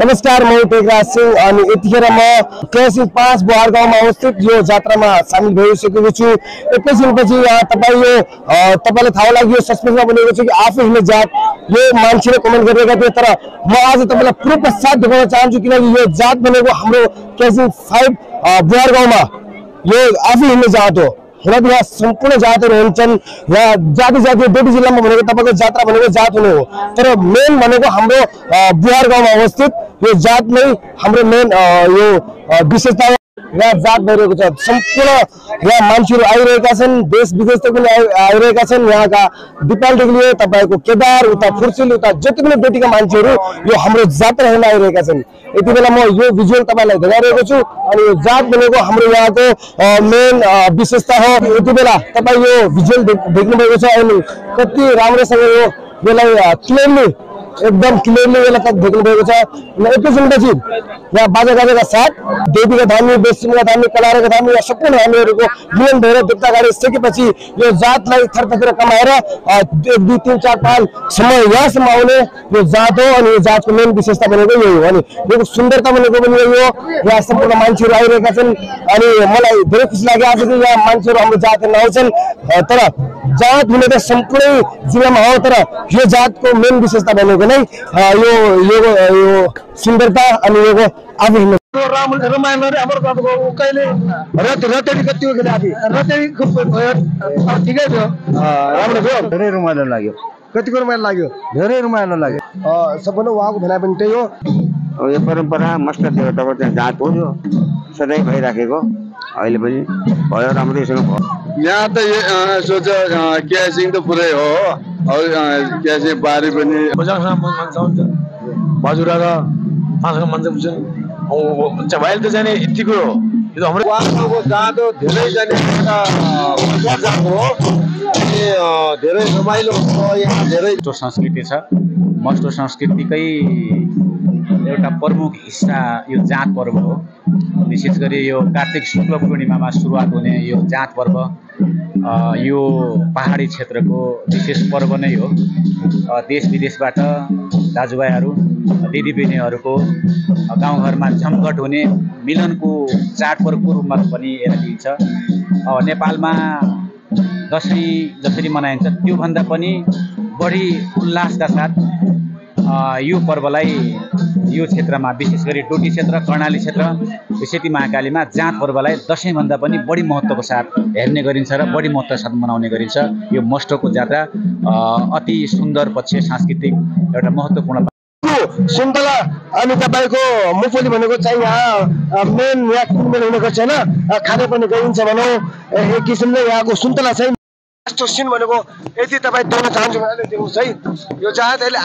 नमस्कार, म टेकराज सिंह अनि यतिखेर म केसी 5 बुहार गाउँमा अवस्थित यो जात्रामा सामेल भइसकेको छु। एकैछिनपछि यहाँ तपाईले थाहा लाग्यो यो सस्पेन्समा बनेको छ कि आफै हिँड्ने जात यो मान्छेले कमेन्ट गरिरहेका थिए, तर म आज तपाईलाई प्रुफ साथ देखाउन चाहन्छु किनकि यो जात बनेको हाम्रो केसी 5 बुहार गाउँमा यो आफै हिँड्ने जात हो। यहाँ सम्पूर्ण जातहरू हुन्छन्। यहाँ जाति जातीय डोटी जिल्लामा भनेको तपाईको जात्रा भनेको जात हुने हो, तर मेन भनेको हाम्रो बुहार गाउँमा अवस्थित यो जात नै हाम्रो मेन यो विशेषता हो। यहाँ जात भइरहेको छ, सम्पूर्ण यहाँ मान्छेहरू आइरहेका छन्, देश विदेशबाट पनि आइरहेका छन्। यहाँका दिपालदेखि लिएर तपाईको केदार उता फुर्सिल उता जति पनि डोटीका मान्छेहरू यो हाम्रो जात्रा हेर्न आइरहेका छन्। यति बेला म यो भिजुअल तपाईलाई देखाइरहेको छु अनि यो जात भनेको हाम्रो यहाँको मेन विशेषता हो। यति बेला तपाई यो भिजुअल देख्नु भएको छ अनि कति राम्रोसँग यसलाई क्लियरली एकदम क्लियरली यसलाई तक देख्नु भएको छ। एकैछिनपछि यहाँ बाजागाजाका साथ देवीका धामी, बेसिमका धामी, कलारका धामी या सम्पूर्ण धामीहरूको मिलन भएर देवता गाडी सकेपछि यो जातलाई थरथर कमाएर 1 2 3 4 5 सम्म यहाँसम्म आउने यो जात हो। अनि यो जातको मेन विशेषता भनेको यही हो अनि यो सुन्दरता भनेको पनि यही हो। यहाँ सम्पूर्ण मान्छेहरू आइरहेका छन् अनि मलाई धेरै खुसी लाग्यो आज कि यहाँ मान्छेहरू हाम्रो जात हेर्न आउँछन्। तर जात हुने त सम्पूर्ण जिल्लामा हो, तर यो जातको मेन विशेषता भनेको नै यो सुन्दरता अनि यो आफू रामायण हाम्रो कहिले रतेडी कति हो रतेडी ठिकै थियो, राम्रो थियो, धेरै रमाइलो लाग्यो। कतिको रमाइलो लाग्यो? धेरै रमाइलो लाग्यो। सबभन्दा उहाँको भनाइ पनि त्यही हो। यो परम्परा मस्त देवताको जात हो, यो सधैँ भइराखेको अहिले पनि भयो, राम्रैसँग भयो। यहाँ त सोच क्यासिङ त पुरै हो, क्यासिङ बारी पनि बाजुरा र पाँचको मान्छे बुझ्छन् भाइले त जाने यतिको हो। यो हाम्रो जात हो, धेरै जाने जात हो, धेरै रमाइलो हो। यहाँ धेरै संस्कृति छ, मस्तो संस्कृतिकै एउटा प्रमुख हिस्सा यो जात पर्व हो। विशेष गरी यो कार्तिक शुक्ल पूर्णिमामा सुरुवात हुने यो जात पर्व यो पहाडी क्षेत्रको विशेष पर्व नै हो। देश विदेशबाट दाजुभाइहरू दिदीबहिनीहरूको गाउँघरमा जमघट हुने मिलनको चाडपर्वको रूपमा पनि हेर्न दिइन्छ। नेपालमा दसैँ जसरी मनाइन्छ त्योभन्दा पनि बढी उल्लासका साथ यो पर्वलाई यो क्षेत्रमा विशेष गरी डोटी क्षेत्र, कर्णाली क्षेत्र, सेती महाकालीमा जात पर्वलाई दसैँभन्दा पनि बढी महत्त्वको साथ हेर्ने गरिन्छ र बढी महत्त्वको साथ मनाउने गरिन्छ। यो मस्टोको जात्रा अति सुन्दर पक्ष सांस्कृतिक एउटा महत्त्वपूर्ण सुन्तला अनि तपाईको मुफली भनेको चाहिँ यहाँ मेन यहाँ किनमेल हुने गर्छ हैन, खाने पनि गरिन्छ भनौँ। एक किसिमले यहाँको सुन्तला चाहिँ यस्तो सिन भनेको यति तपाईँ देख्न चाहन्छु भने देख्नुहोस् है। यो जात अहिले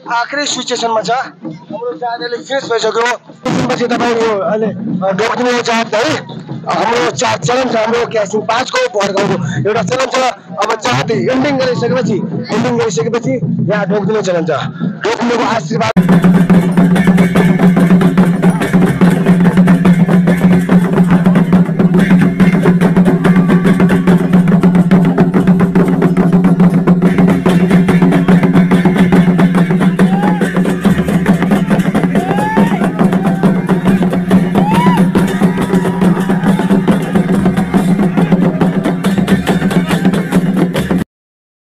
आखिरी सिचुएसनमा छ, हाम्रो जात अहिले फिनिस भइसक्यो। त्यसपछि तपाईको अहिले ढोक्ने जात है हाम्रो जात चलन छ, हाम्रो क्यासिङ 5 को बुहार गाउँको एउटा चलन छ। अब जात एन्डिङ गरिसकेपछि यहाँ ढोक्ने चलन छ। ढोक्नेको आशीर्वाद